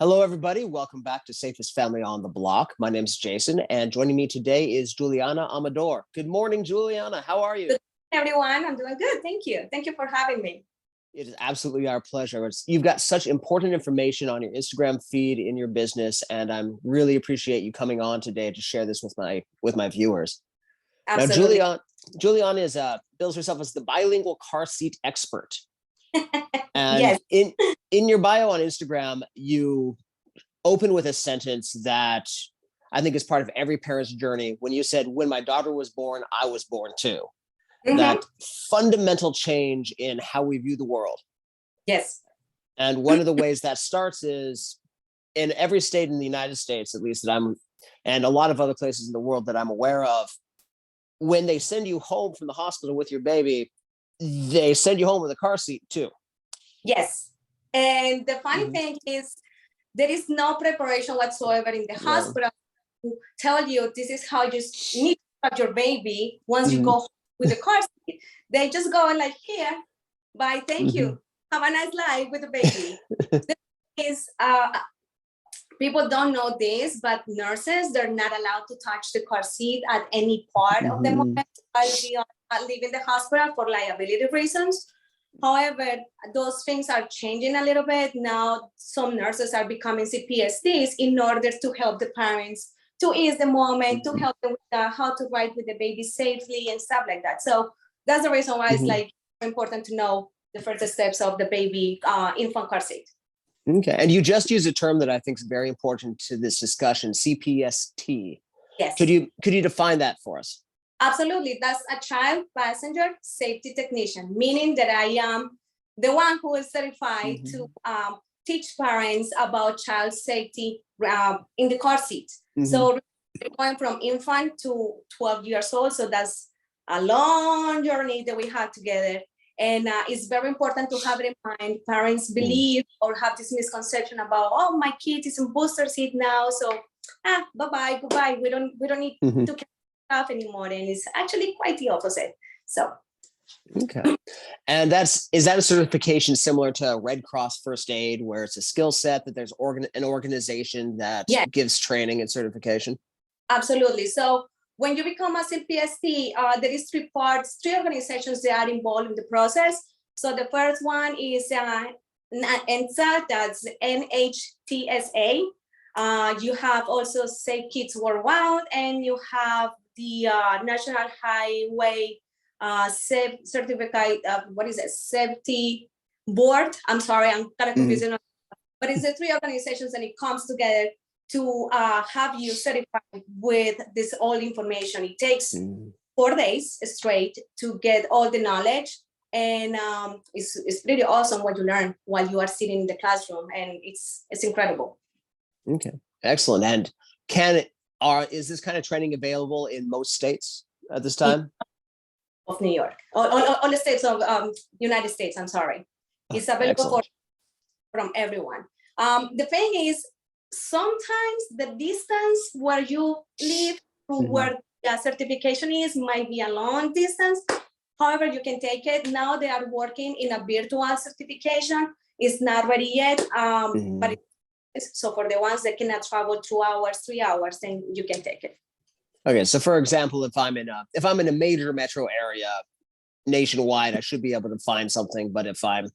Hello, everybody. Welcome back to Safest Family on the Block. My name is Jason, and joining me today is Juliana Amador. Good morning, Juliana. How are you? Good morning, everyone. I'm doing good. Thank you. Thank you for having me. It is absolutely our pleasure. You've got such important information on your Instagram feed in your business, and I'm really appreciate you coming on today to share this with my viewers. Absolutely. Now, Juliana is bills herself as the bilingual car seat expert. And Yes. in your bio on Instagram, you open with a sentence that I think is part of every parent's journey when you said, when my daughter was born, I was born too. Mhm. That fundamental change in how we view the world. Yes. And one of the ways that starts is in every state in the United States, at least that and a lot of other places in the world that I'm aware of, when they send you home from the hospital with your baby, they send you home with a car seat too. Yes. And the funny thing is, there is no preparation whatsoever in the hospital to tell you this is how you need to start your baby once you go home with the car seat. They just go like, here, bye, thank you. Have a nice life with the baby. People don't know this, but nurses, they're not allowed to touch the car seat at any part of the moment while we are leaving the hospital for liability reasons. However, those things are changing a little bit. Now, some nurses are becoming CPSTs in order to help the parents to ease the moment, to help them with how to ride with the baby safely and stuff like that. So that's the reason why it's like important to know the first steps of the baby infant car seat. Okay, and you just used a term that I think is very important to this discussion, CPST. Yes. Could you define that for us? Absolutely. That's a child passenger safety technician, meaning that I am the one who is certified to teach parents about child safety in the car seat. So going from infant to 12 years old. So that's a long journey that we have together. And it's very important to have it in mind. Parents believe or have this misconception about, oh, my kid is in booster seat now. So bye-bye, goodbye. We don't need to anymore, and it's actually quite the opposite. So okay. And is that a certification similar to Red Cross First Aid, where it's a skill set that there's an organization that gives training and certification? Absolutely. So when you become a CPST, there is three organizations that are involved in the process. So the first one is NHTSA, that's NHTSA. You have also Safe Kids Worldwide, and you have the National Highway Certificate, Safety Board. I'm sorry, I'm kind of confusing. But it's the three organizations, and it comes together to have you certified with this all information. It takes 4 days straight to get all the knowledge. And it's pretty awesome what you learn while you are sitting in the classroom, and it's incredible. Okay, excellent. And is this kind of training available in most states at this time? Of New York, all the states of United States. I'm sorry, it's available from everyone. The thing is, sometimes the distance where you live to where the certification is might be a long distance. However, you can take it. Now they are working in a virtual certification. It's not ready yet, but so for the ones that cannot travel 2 hours, 3 hours, then you can take it. Okay, so for example, if I'm in a major metro area nationwide, I should be able to find something. But if I'm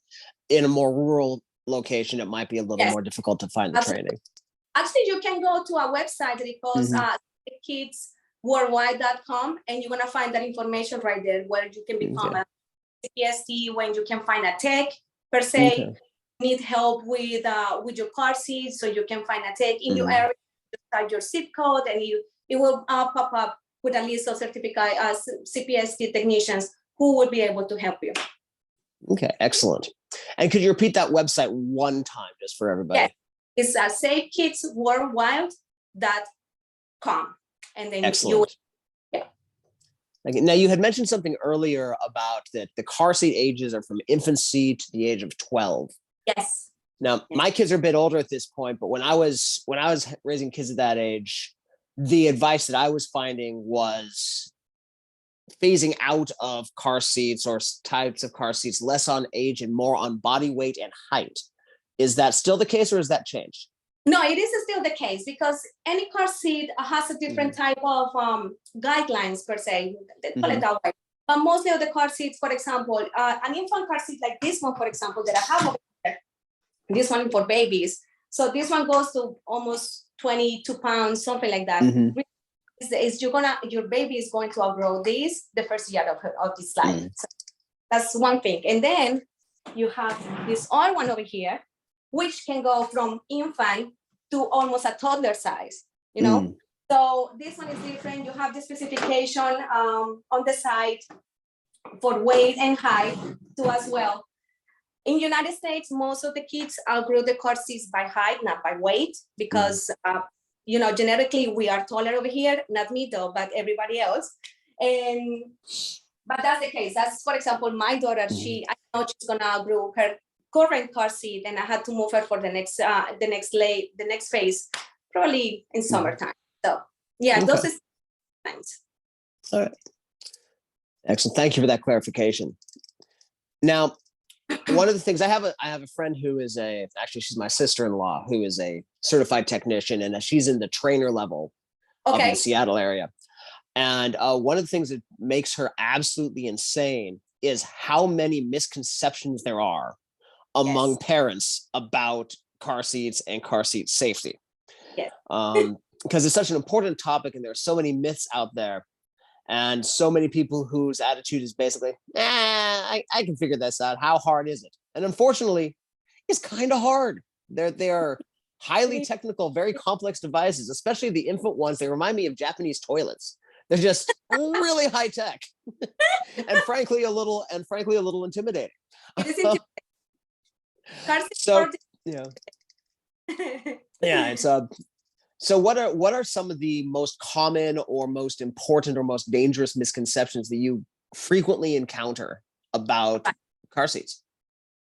in a more rural location, it might be a little more difficult to find the training. Actually, you can go to a website that it calls kidsworldwide.com, and you're gonna find that information right there, where you can become a CPST, when you can find a tech per se. Need help with your car seat, so you can find a tech in your area, start your zip code, and it will pop up with a list of certified CPST technicians who will be able to help you. Okay, excellent. And could you repeat that website one time just for everybody? Yes, it's safekidsworldwide.com, and then excellent. Now, you had mentioned something earlier about that the car seat ages are from infancy to the age of 12. Yes. Now, my kids are a bit older at this point, but when I was raising kids at that age, the advice that I was finding was phasing out of car seats or types of car seats, less on age and more on body weight and height. Is that still the case, or has that changed? No, it is still the case because any car seat has a different type of guidelines per se, call it that way. But mostly of the car seats, for example, an infant car seat like this one, for example, that I have over here, this one for babies. So this one goes to almost 22 pounds, something like that. Is your baby is going to outgrow this the first year of this life. So that's one thing. And then you have this other one over here, which can go from infant to almost a toddler size, you know? So this one is different. You have the specification on the side for weight and height too as well. In United States, most of the kids outgrow the car seats by height, not by weight, because you know, generically we are taller over here, not me though, but everybody else. But that's the case. That's, for example, my daughter, I know she's gonna outgrow her current car seat, and I had to move her for the next phase, probably in summertime. So yeah, those is times. All right. Excellent. Thank you for that clarification. Now, one of the things I have a friend who is actually she's my sister-in-law who is a certified technician, and she's in the trainer level of the Seattle area. And one of the things that makes her absolutely insane is how many misconceptions there are among parents about car seats and car seat safety. Because it's such an important topic, and there are so many myths out there, and so many people whose attitude is basically, I can figure this out. How hard is it? And unfortunately, it's kind of hard. They are highly technical, very complex devices, especially the infant ones. They remind me of Japanese toilets. They're just really high tech, and frankly a little intimidating. So it's so what are some of the most common or most important or most dangerous misconceptions that you frequently encounter about car seats?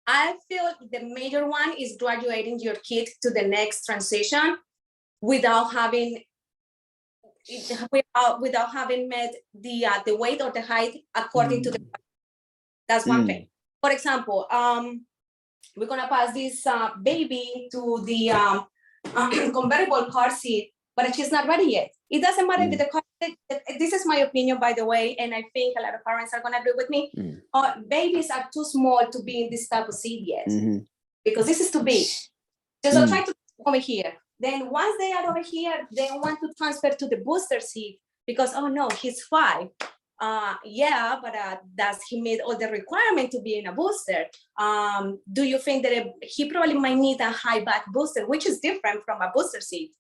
I feel the major one is graduating your kid to the next transition without having met the weight or the height according to the. That's one thing. For example, we're gonna pass this baby to the convertible car seat, but she's not ready yet. It doesn't matter if the car seat, this is my opinion, by the way, and I think a lot of parents are gonna agree with me. Babies are too small to be in this type of seat yet, because this is too big. Just I'll try to over here. Then once they are over here, they want to transfer to the booster seat because, oh no, he's 5. Yeah, but does he meet all the requirement to be in a booster? Do you think that he probably might need a high back booster, which is different from a booster seat,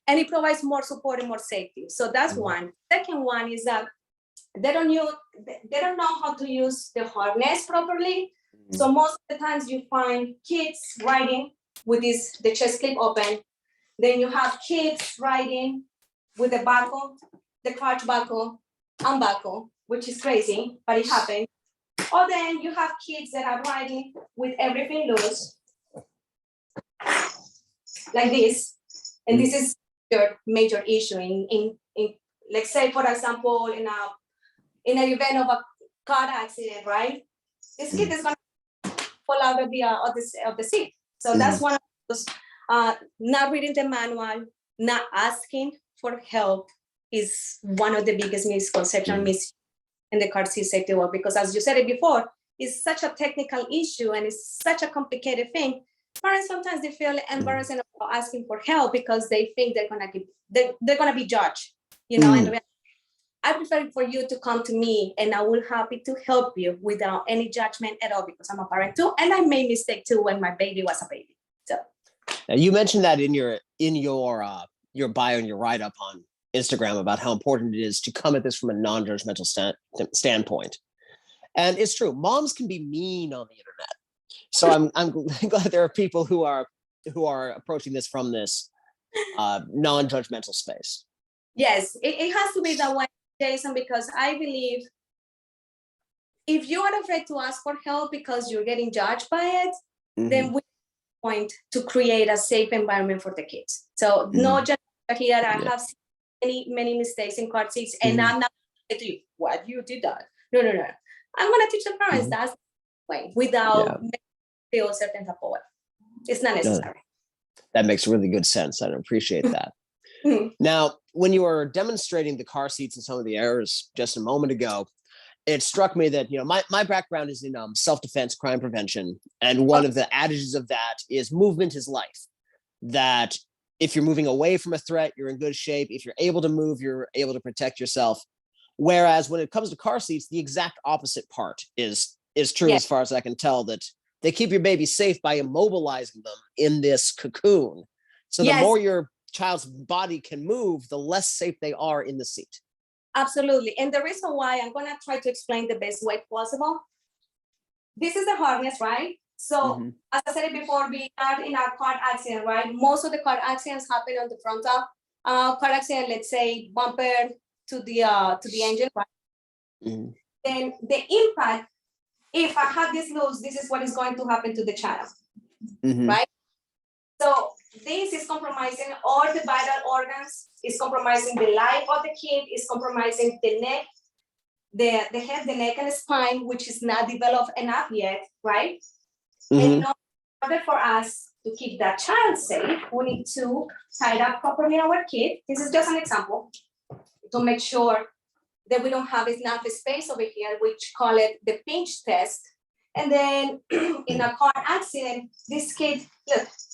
and it provides more support and more safety. So that's one. Second one is that they don't know how to use the harness properly. So most of the times you find kids riding with the chest clip open. Then you have kids riding with the buckle, the crotch buckle, unbuckle, which is crazy, but it happens. Or then you have kids that are riding with everything loose, like this. And this is your major issue in let's say, for example, in an event of a car accident, right? This kid is gonna fall out of the seat. So that's one of those. Not reading the manual, not asking for help is one of the biggest misconceptions in the car seat safety world, because as you said it before, it's such a technical issue and it's such a complicated thing. Parents sometimes they feel embarrassed about asking for help because they think they're gonna be judged, you know. And I prefer for you to come to me, and I will happy to help you without any judgment at all, because I'm a parent too, and I made mistake too when my baby was a baby. So. Now, you mentioned that in your bio and your write-up on Instagram about how important it is to come at this from a non-judgmental standpoint. And it's true, moms can be mean on the internet. So I'm glad there are people who are approaching this from this non-judgmental space. Yes, it has to be that way, Jason, because I believe if you are afraid to ask for help because you're getting judged by it, then we point to create a safe environment for the kids. So no judgment here. I have seen many mistakes in car seats, and I'm not going to you, what you did that. No. I'm going to teach the parents that's the way without feel certain type of way. It's not necessary. That makes really good sense. I appreciate that. Now, when you were demonstrating the car seats and some of the errors just a moment ago, it struck me that, my background is in self-defense, crime prevention. And one of the adages of that is movement is life. That if you're moving away from a threat, you're in good shape. If you're able to move, you're able to protect yourself. Whereas when it comes to car seats, the exact opposite part is true, as far as I can tell, that they keep your baby safe by immobilizing them in this cocoon. So the more your child's body can move, the less safe they are in the seat. Absolutely. And the reason why, I'm going to try to explain the best way possible. This is the harness, right? So as I said it before, we are in a car accident, right? Most of the car accidents happen on the frontal car accident, let's say bumper to the engine, right? Then the impact, if I have this loose, this is what is going to happen to the child, right? So this is compromising all the vital organs, is compromising the life of the kid, is compromising the neck, the head, the neck, and the spine, which is not developed enough yet, right? And in order for us to keep that child safe, we need to tie up properly our kid. This is just an example to make sure that we don't have enough space over here, which call it the pinch test. And then in a car accident, this kid,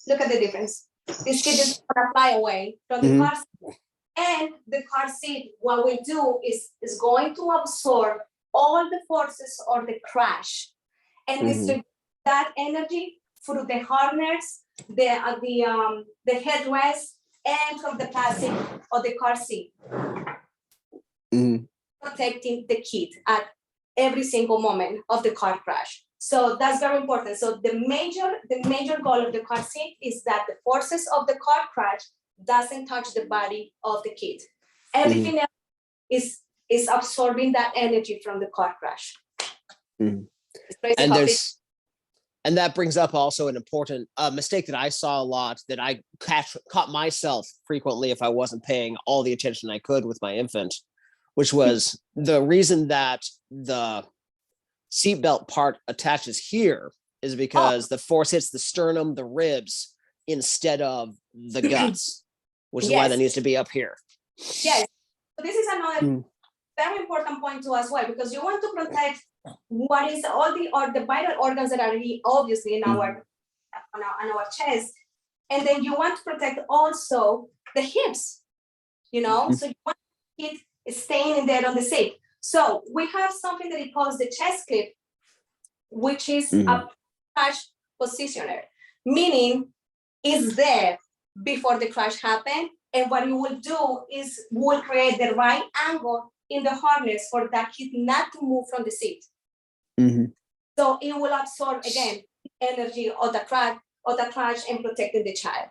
look at the difference. This kid is gonna fly away from the car seat. And the car seat, what we do is going to absorb all the forces of the crash and distribute that energy through the harness, the headrest, and from the plastic of the car seat. Protecting the kid at every single moment of the car crash. So that's very important. So the major goal of the car seat is that the forces of the car crash doesn't touch the body of the kid. Everything else is absorbing that energy from the car crash. And that brings up also an important mistake that I saw a lot, that I caught myself frequently if I wasn't paying all the attention I could with my infant, which was the reason that the seatbelt part attaches here is because the force hits the sternum, the ribs, instead of the guts, which is why that needs to be up here. Yes. So this is another very important point too as well, because you want to protect what is all the vital organs that are really obviously in our on our chest, and then you want to protect also the hips, so you want it staying in there on the seat. So we have something that it calls the chest clip, which is a crash positioner, meaning it's there before the crash happened, and what you will do is will create the right angle in the harness for that kid not to move from the seat. So it will absorb again energy of the crash and protecting the child.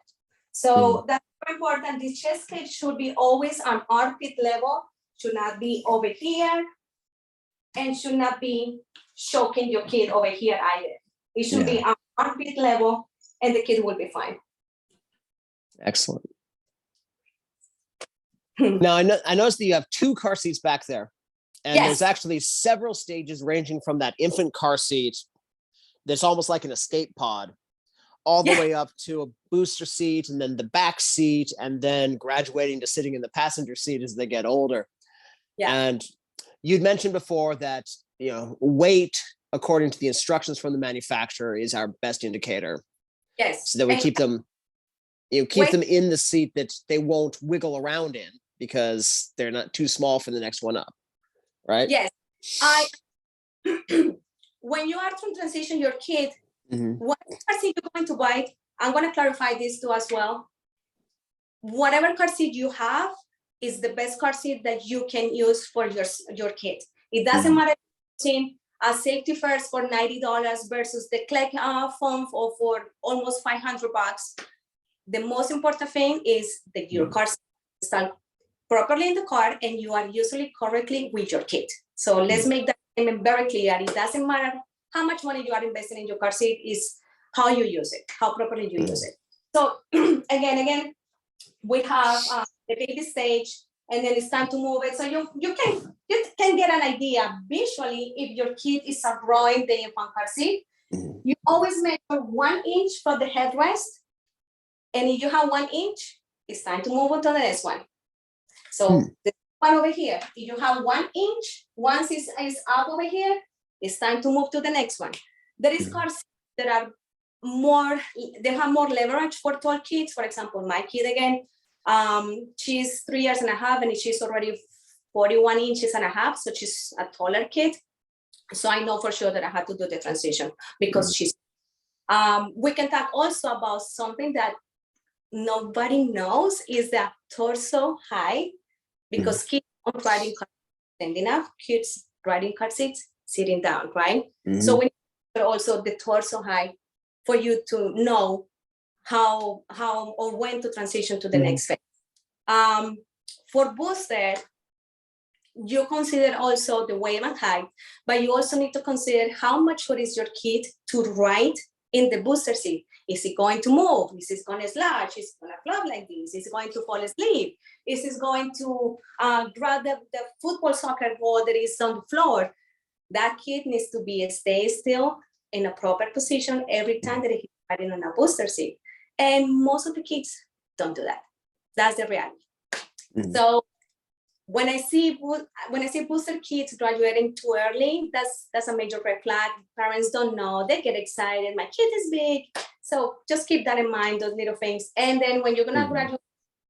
So that's very important. The chest clip should be always on armpit level, should not be over here, and should not be choking your kid over here either. It should be on armpit level, and the kid will be fine. Excellent. Now, I noticed that you have 2 car seats back there, and there's actually several stages ranging from that infant car seat that's almost like an escape pod, all the way up to a booster seat, and then the back seat, and then graduating to sitting in the passenger seat as they get older. And you'd mentioned before that, weight, according to the instructions from the manufacturer, is our best indicator. Yes. So that we keep them, them in the seat that they won't wiggle around in because they're not too small for the next one up, right? Yes. When you are to transition your kid, what car seat you're going to buy, I'm going to clarify this too as well. Whatever car seat you have is the best car seat that you can use for your kid. It doesn't matter if a safety first for $90 versus the click foam for almost $500. The most important thing is that your car seat is installed properly in the car and you are usually correctly with your kid. So let's make that very clear. It doesn't matter how much money you are investing in your car seat, is how you use it, how properly you use it. So again, we have the baby stage, and then it's time to move it. So you can get an idea visually if your kid is outgrowing the infant car seat. You always measure 1 inch from the headrest And if you have 1 inch, it's time to move on to the next one. So the one over here, if you have 1 inch, once it's up over here, it's time to move to the next one. There is cars that are more, they have more leverage for tall kids. For example, my kid again, she's 3 years and a half and she's already 41 inches and a half. So she's a taller kid. So I know for sure that I had to do the transition because she's, we can talk also about something that nobody knows is the torso height, because kids aren't riding car standing up, kids riding car seats sitting down, right? So we need also the torso height for you to know how or when to transition to the next phase. For booster, you consider also the weight and height, but you also need to consider how much foot is your kid to ride in the booster seat. Is he going to move? Is he going to slouch? Is he going to flop like this? Is he going to fall asleep? Is he going to grab the football soccer ball that is on the floor? That kid needs to be stay still in a proper position every time that he's riding on a booster seat. And most of the kids don't do that. That's the reality. So when I see booster kids graduating too early, that's a major red flag. Parents don't know, they get excited. My kid is big. So just keep that in mind, those little things. And then when you're gonna graduate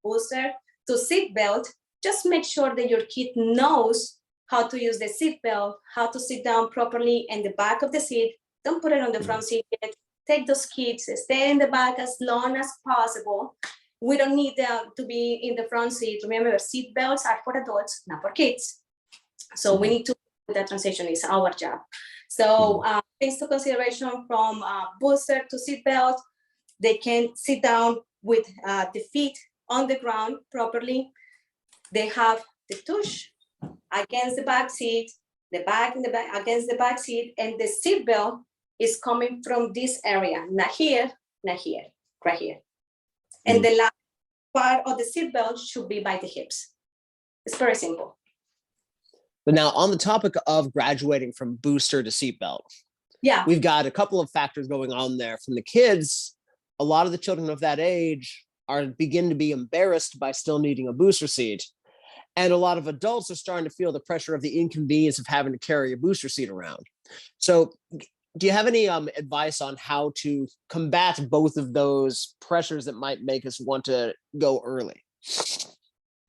booster to seat belt, just make sure that your kid knows how to use the seat belt, how to sit down properly in the back of the seat. Don't put it on the front seat yet. Take those kids, stay in the back as long as possible. We don't need to be in the front seat. Remember, seat belts are for adults, not for kids. So we need to do that transition. Is our job. So things to consideration from booster to seat belt. They can sit down with the feet on the ground properly. They have the tush against the back seat, the back in the back against the back seat, and the seat belt is coming from this area, not here, not here, right here. And the last part of the seatbelt should be by the hips. It's very simple. But now on the topic of graduating from booster to seatbelt, we've got a couple of factors going on there. From the kids, a lot of the children of that age begin to be embarrassed by still needing a booster seat. And a lot of adults are starting to feel the pressure of the inconvenience of having to carry a booster seat around. So do you have any advice on how to combat both of those pressures that might make us want to go early?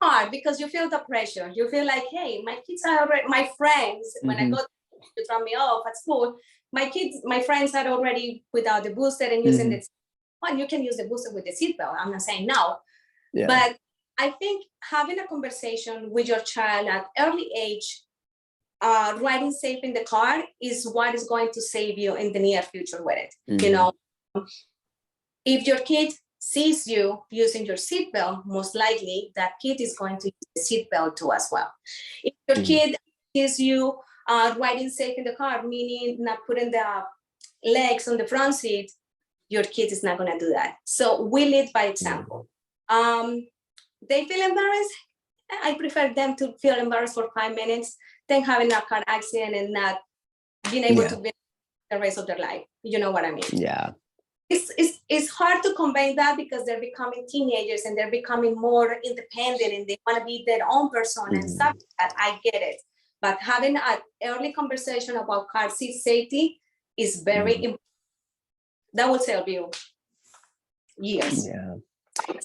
Hard, because you feel the pressure. You feel like, hey, my kids are already, my friends, when I go to drop me off at school, my friends are already without the booster and using the, well, you can use the booster with the seatbelt. I'm not saying no, but I think having a conversation with your child at early age, riding safe in the car is what is going to save you in the near future with it. You know, if your kid sees you using your seatbelt, most likely that kid is going to use the seatbelt too as well. If your kid sees you riding safe in the car, meaning not putting the legs on the front seat, your kid is not going to do that. So we lead by example. They feel embarrassed. I prefer them to feel embarrassed for 5 minutes than having a car accident and not being able to be the rest of their life. You know what I mean? Yeah. It's hard to convey that because they're becoming teenagers and they're becoming more independent and they want to be their own person and stuff. I get it. But having an early conversation about car seat safety is very important. That will save you years. Yeah.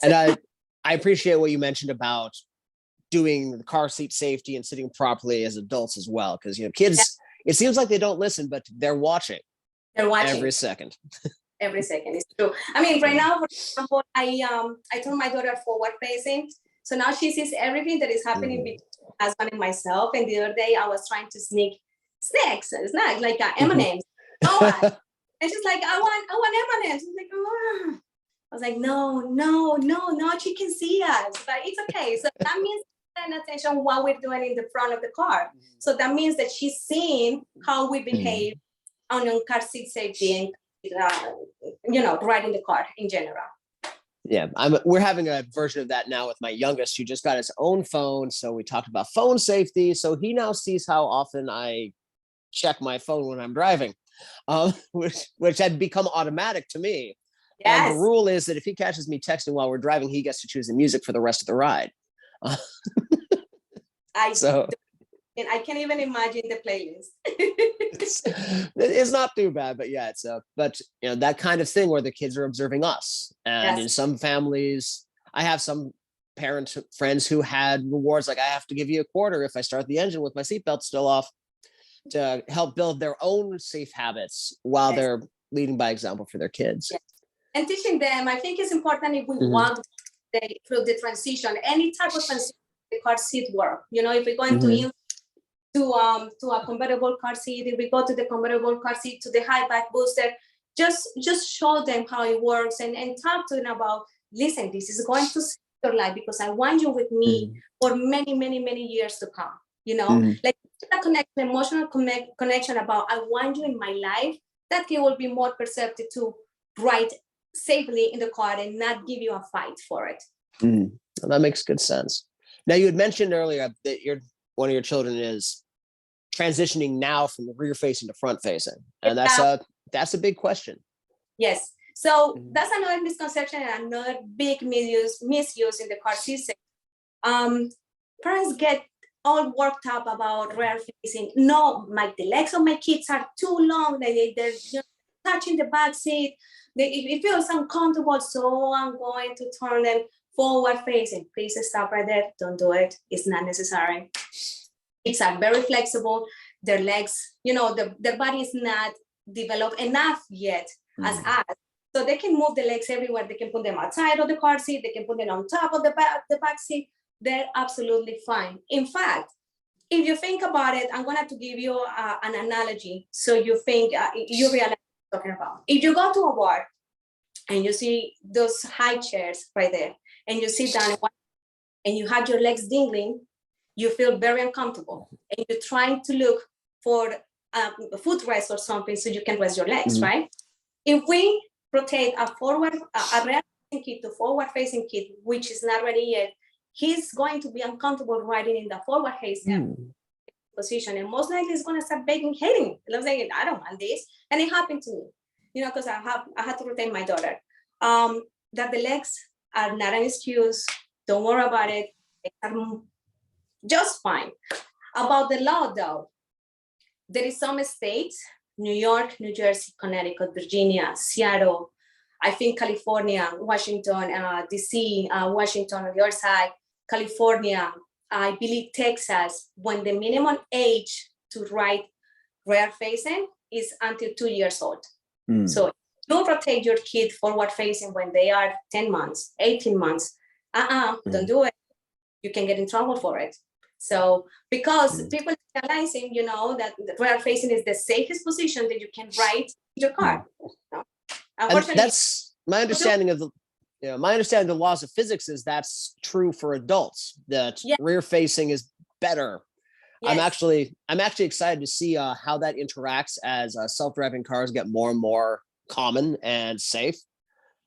And I appreciate what you mentioned about doing the car seat safety and sitting properly as adults as well. Because, you know, kids, it seems like they don't listen, but they're watching. They're watching every second. Every second, it's true. I mean, right now, for example, I told my daughter forward facing. So now she sees everything that is happening between my husband and myself. And the other day I was trying to sneak snacks, like M&Ms. And she's like, I want M&Ms. I was like, oh. I was like, no, she can see us, but it's okay. So that means paying attention what we're doing in the front of the car. So that means that she's seeing how we behave on car seat safety and, you know, riding the car in general. Yeah, we're having a version of that now with my youngest, who just got his own phone. So we talked about phone safety. So he now sees how often I check my phone when I'm driving, which had become automatic to me. And the Yes, rule is that if he catches me texting while we're driving, he gets to choose the music for the rest of the ride. Uh, I so and I can't even imagine the playlist. it's not too bad, but yeah, but you know, that kind of thing where the kids are observing us. And Yes, in some families, I have some parent friends who had rewards like I have to give you a quarter if I start the engine with my seatbelt still off to help build their own safe habits while yes, they're leading by example for their kids. yes. And teaching them, I think it's important if we Mhm. want through the transition, any type of transition, the car seat work. You know, if we're going Mhm. to a convertible car seat, if we go to the convertible car seat to the high back booster, just show them how it works and talk to them about, listen, this is going to save your life because I want you with me Mhm. for many, many, many years to come. You know, Mhm. like a connection, emotional connection about I want you in my life, that kid will be more perceptive to ride safely in the car and not give you a fight for it. Mhm. Well, that makes good sense. Now, you had mentioned earlier that one of your children is transitioning now from the rear facing to front facing, and that's a big question. Yes. So Mhm. that's another misconception and another big misuse in the car system. Parents get all worked up about rear facing. No, the legs of my kids are too long. They're touching the back seat. It feels uncomfortable, so I'm going to turn them forward facing. Please stop right there. Don't do it. It's not necessary. Kids are very flexible. Their legs, their body is not developed enough yet as Mhm. us. So they can move the legs everywhere. They can put them outside of the car seat. They can put them on top of the back seat. They're absolutely fine. In fact, if you think about it, I'm going to give you an analogy so you think you realize what I'm talking about. If you go to a bar and you see those high chairs right there, and you sit down and you have your legs dingling, you feel very uncomfortable, and you're trying to look for a footrest or something so you can rest your legs, Mhm. right? If we rotate a rear-facing kid to forward-facing kid, which is not ready yet, he's going to be uncomfortable riding in the forward-facing Mhm. position, and most likely he's going to start begging, hating. I'm saying, I don't want this, and it happened to me, because I had to rotate my daughter. That the legs are not an excuse. Don't worry about it. They are just fine. About the law, though, there is some states, New York, New Jersey, Connecticut, Virginia, Seattle, I think California, Washington, DC, Washington on your side, California, I believe Texas, when the minimum age to ride rear facing is until 2 years old. Mhm. So don't rotate your kid forward facing when they are 10 months, 18 months. Don't do it. You can get in trouble for it. So because Mhm. people realizing, that the rear facing is the safest position that you can ride your car. No? And Unfortunately, that's my understanding of my understanding of the laws of physics is that's true for adults, that yeah, rear facing is better. I'm yes, actually excited to see how that interacts as self-driving cars get more and more common and safe,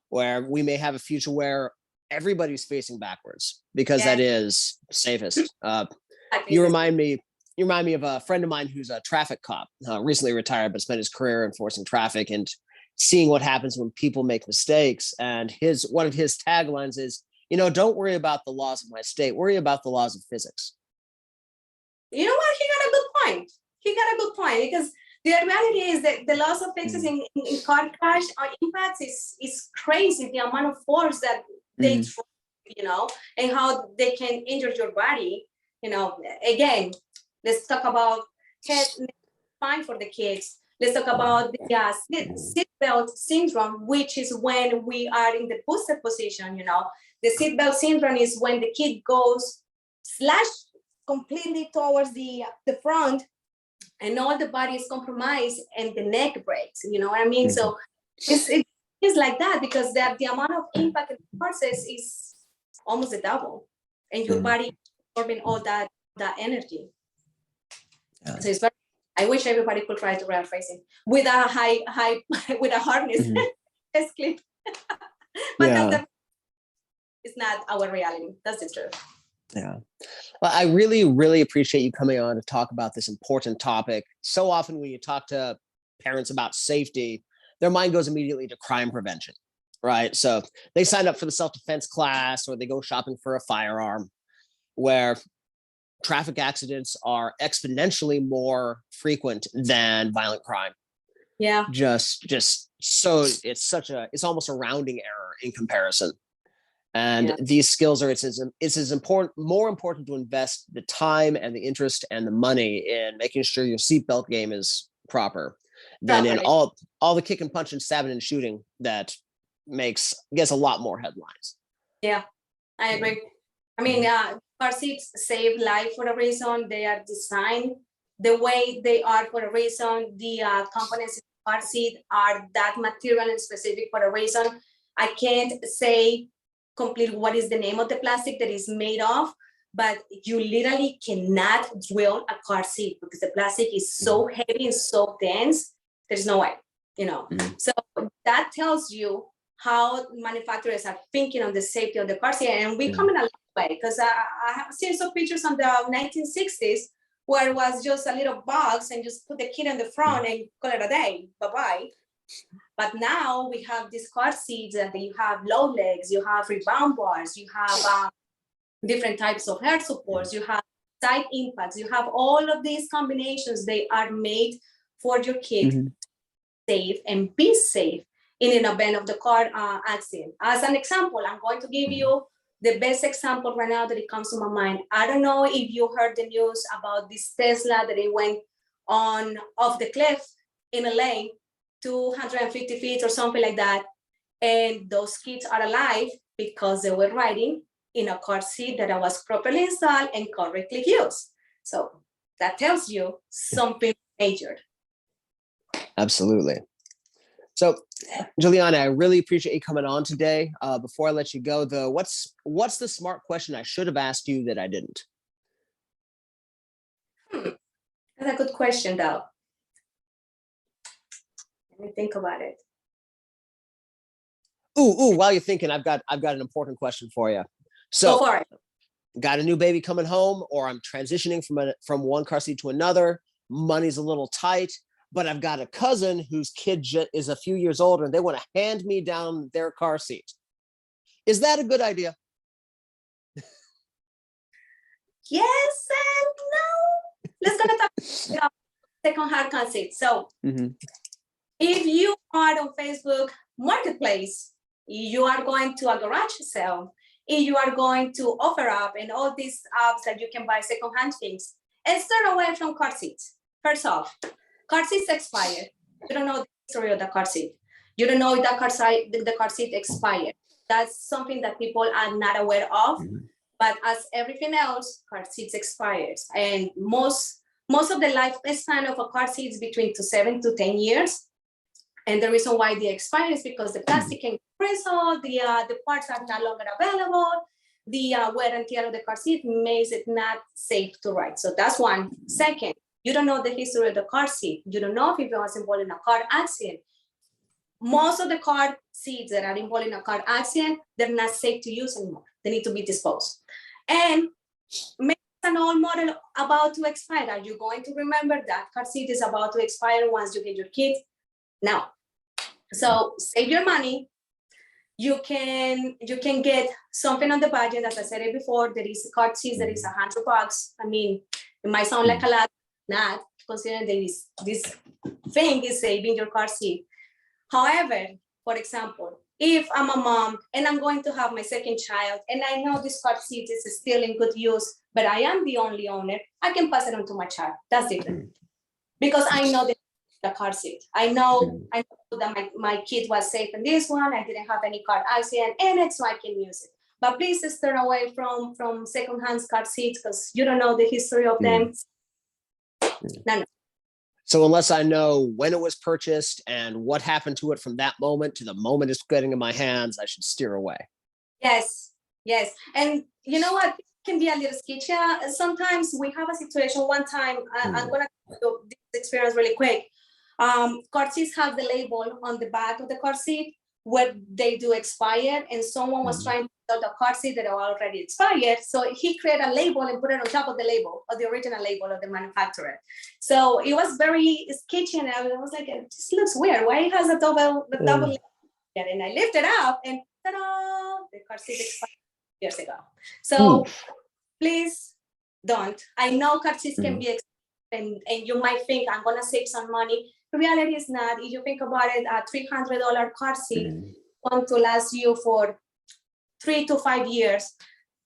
where we may have a future where everybody's facing backwards because that yes. is safest. Exactly. You remind me of a friend of mine who's a traffic cop, recently retired, but spent his career enforcing traffic and seeing what happens when people make mistakes. And one of his taglines is, don't worry about the laws of my state, worry about the laws of physics. You know what? He got a good point. He got a good point because the reality is that the loss of fixes Mm-hmm. in car crash or impacts is crazy. The amount of force that they throw, and how they can injure your body. Again, let's talk about head spine for the kids. Let's talk about the seatbelt syndrome, which is when we are in the boosted position. The seatbelt syndrome is when the kid goes slash completely towards the front and all the body is compromised and the neck breaks. You know what I mean? Mm-hmm. So it's like that because the amount of impact in the process is almost a double, and your body absorbing all that energy. Yeah. So it's very. I wish everybody could try to rear facing with a high with a harness. Mm-hmm. Clip. But Yeah. it's not our reality. That's the truth. Yeah. Well, I really, really appreciate you coming on to talk about this important topic. So often when you talk to parents about safety, their mind goes immediately to crime prevention. right? So they sign up for the self-defense class, or they go shopping for a firearm, where traffic accidents are exponentially more frequent than violent crime. Yeah. Just so it's almost a rounding error in comparison. And Yeah. these skills are it's as important, more important to invest the time and the interest and the money in making sure your seatbelt game is proper than in all the kick and punch and stabbing and shooting that gets a lot more headlines. Yeah, I agree. I mean, car seats save life for a reason. They are designed the way they are for a reason. The components in the car seat are that material and specific for a reason. I can't say completely what is the name of the plastic that is made of, but you literally cannot drill a car seat because the plastic is so heavy and so dense. There's no way, you know. So that tells you how manufacturers are thinking on the safety of the car seat, and we come in a long way, because I have seen some pictures on the 1960s where it was just a little box and just put the kid in the front and call it a day, bye-bye. But now we have these car seats that you have low legs, you have rebound bars, you have different types of hair supports, you have side impacts, you have all of these combinations. They are made for your kid safe and be safe in an event of the car accident. As an example, I'm going to give you the best example right now that it comes to my mind. I don't know if you heard the news about this Tesla that it went on off the cliff in LA, 250 feet or something like that. And those kids are alive because they were riding in a car seat that was properly installed and correctly used. So that tells you something major. Absolutely. So, Juliana, I really appreciate you coming on today. Before I let you go, though, what's the smart question I should have asked you that I didn't? That's a good question, though. Let me think about it. Ooh! While you're thinking, I've got an important question for you. So, go for it. Got a new baby coming home, or I'm transitioning from one car seat to another. Money's a little tight, but I've got a cousin whose kid is a few years older, and they want to hand me down their car seat. Is that a good idea? Yes and no. Let's go to talk second-hand car seat. So if you are on Facebook Marketplace, you are going to a garage sale, if you are going to OfferUp and all these apps that you can buy second-hand things, and start away from car seats. First off, car seats expire. You don't know the history of the car seat. You don't know if the car seat expired. That's something that people are not aware of. But as everything else, car seats expires. And most of the lifespan of a car seat is between 7 to 10 years. And the reason why they expire is because the plastic can bristle, the parts are no longer available, the wear and tear of the car seat makes it not safe to ride. So that's one. Second, you don't know the history of the car seat. You don't know if it was involved in a car accident. Most of the car seats that are involved in a car accident, they're not safe to use anymore. They need to be disposed. And maybe it's an old model about to expire. Are you going to remember that car seat is about to expire once you get your kids? No. So save your money. You can get something on the budget. As I said it before, there is a car seat that is $100. I mean, it might sound like a lot, not considering that this thing is saving your car seat. However, for example, if I'm a mom and I'm going to have my second child and I know this car seat is still in good use, but I am the only owner, I can pass it on to my child. That's different. Because I know the car seat. I know that my kid was safe in this one. I didn't have any car accident in it, so I can use it. But please stay away from secondhand car seats because you don't know the history of them. No. So unless I know when it was purchased and what happened to it from that moment to the moment it's getting in my hands, I should steer away. Yes. And you know what? It can be a little sketchy. Sometimes we have a situation one time, I'm going to do this experience really quick. Car seats have the label on the back of the car seat where they do expire, and someone was trying to sell the car seat that already expired. So he created a label and put it on top of the label, of the original label of the manufacturer. So it was very sketchy, and I was like, it just looks weird. Why it has a double label? Yeah, and I lift it up and ta-da, the car seat expired years ago. So please don't. I know car seats can be expensive and you might think I'm gonna save some money. The reality is not. If you think about it, a $300 car seat going to last you for 3 to 5 years.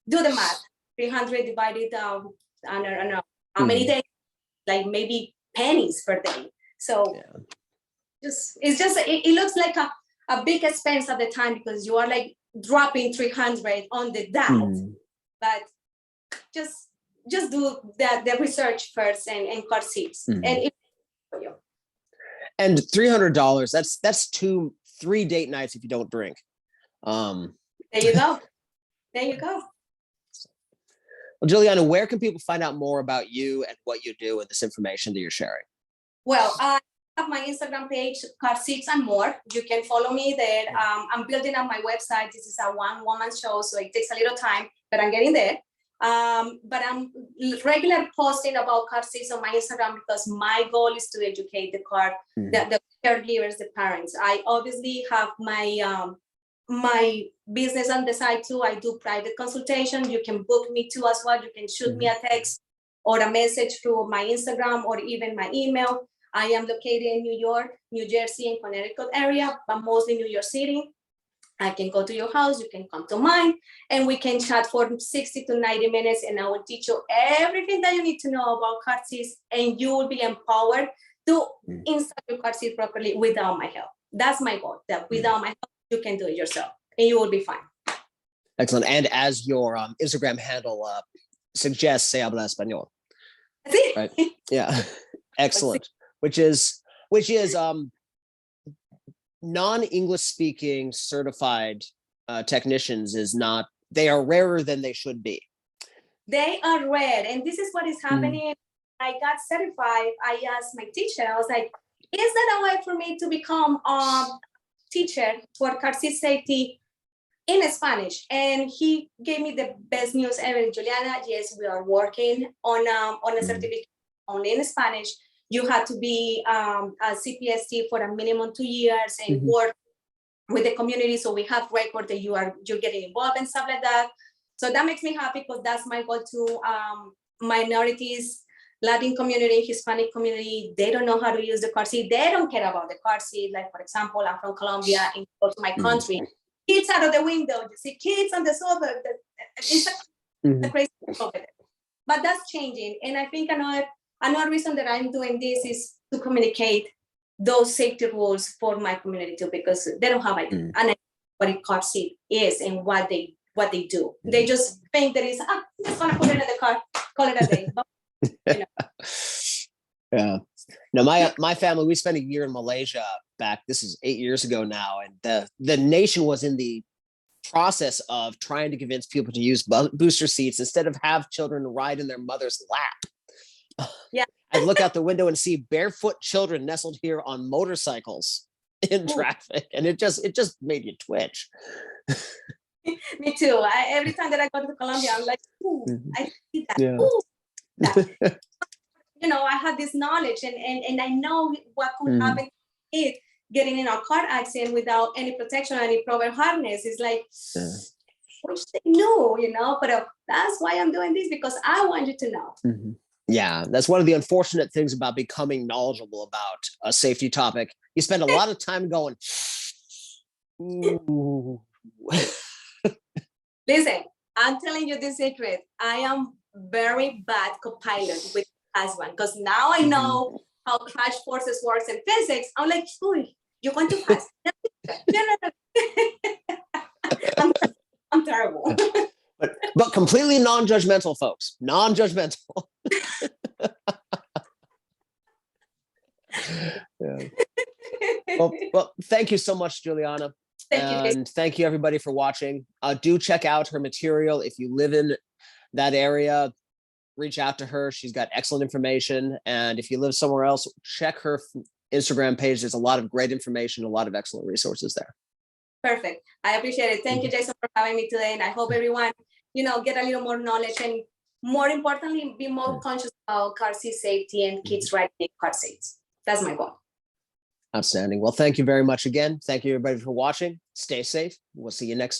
Do the math. 300 divided, I don't know how many days, like maybe pennies per day. So it looks like a big expense at the time because you are like dropping 300 on the dot. But just do the research first and car seats. And it for you. And $300, that's 3 date nights if you don't drink. There you go. There you go. Well, Juliana, where can people find out more about you and what you do and this information that you're sharing? Well, I have my Instagram page, Car Seats and More. You can follow me there. I'm building up my website. This is a one-woman show, so it takes a little time, but I'm getting there. But I'm regular posting about car seats on my Instagram because my goal is to educate the caregivers, the parents. I obviously have my my business on the side too. I do private consultation. You can book me too as well. You can shoot me a text or a message through my Instagram or even my email. I am located in New York, New Jersey, and Connecticut area, but mostly New York City. I can go to your house, you can come to mine, and we can chat for 60 to 90 minutes, and I will teach you everything that you need to know about car seats, and you will be empowered to install your car seat properly without my help. That's my goal, that without my help, you can do it yourself, and you will be fine. Excellent. And as your Instagram handle suggests, se habla español. Right? Yeah. Excellent. Which is non-English speaking certified technicians they are rarer than they should be. They are rare. And this is what is happening. I got certified. I asked my teacher, I was like, is that a way for me to become a teacher for car seat safety in Spanish? And he gave me the best news ever. Juliana, yes, we are working on a certificate only in Spanish. You have to be a CPST for a minimum 2 years and work with the community. So we have record that you're getting involved and stuff like that. So that makes me happy because that's my goal to minorities, Latin community, Hispanic community. They don't know how to use the car seat. They don't care about the car seat. Like, for example, I'm from Colombia and go to my country. Kids out of the window. You see kids on the sofa. It's a crazy over there. But that's changing. And I think another reason that I'm doing this is to communicate those safety rules for my community too, because they don't have an idea what a car seat is and what they do. They just think that it's just gonna put it in the car, call it a day. But, you know. Yeah. No, my family, we spent a year in Malaysia back. This is 8 years ago now, and the nation was in the process of trying to convince people to use booster seats instead of have children ride in their mother's lap. Yeah. I look out the window and see barefoot children nestled here on motorcycles in traffic, and it just made you twitch. Me too. Every time that I go to Colombia, I'm like, ooh, I see that. Yeah. Ooh, that. You know, I have this knowledge and I know what could happen to it getting in a car accident without any protection, any proper harness. It's like, which they know, you know, but that's why I'm doing this, because I want you to know. Yeah, that's one of the unfortunate things about becoming knowledgeable about a safety topic. You spend a lot of time going, ooh. Listen, I'm telling you the secret. I am very bad co-pilot with husband because now I know how crash forces works in physics. I'm like, ooh, you're going too fast. I'm terrible. But completely non-judgmental, folks. Non-judgmental. Yeah. Well, thank you so much, Juliana. And thank you everybody for watching. Do check out her material. If you live in that area, reach out to her. She's got excellent information. And if you live somewhere else, check her Instagram page. There's a lot of great information, a lot of excellent resources there. Perfect. I appreciate it. Thank you, Jason, for having me today. And I hope everyone, you know, get a little more knowledge and more importantly, be more conscious about car seat safety and kids riding in car seats. That's my goal. Outstanding. Well, thank you very much again. Thank you, everybody, for watching. Stay safe. We'll see you next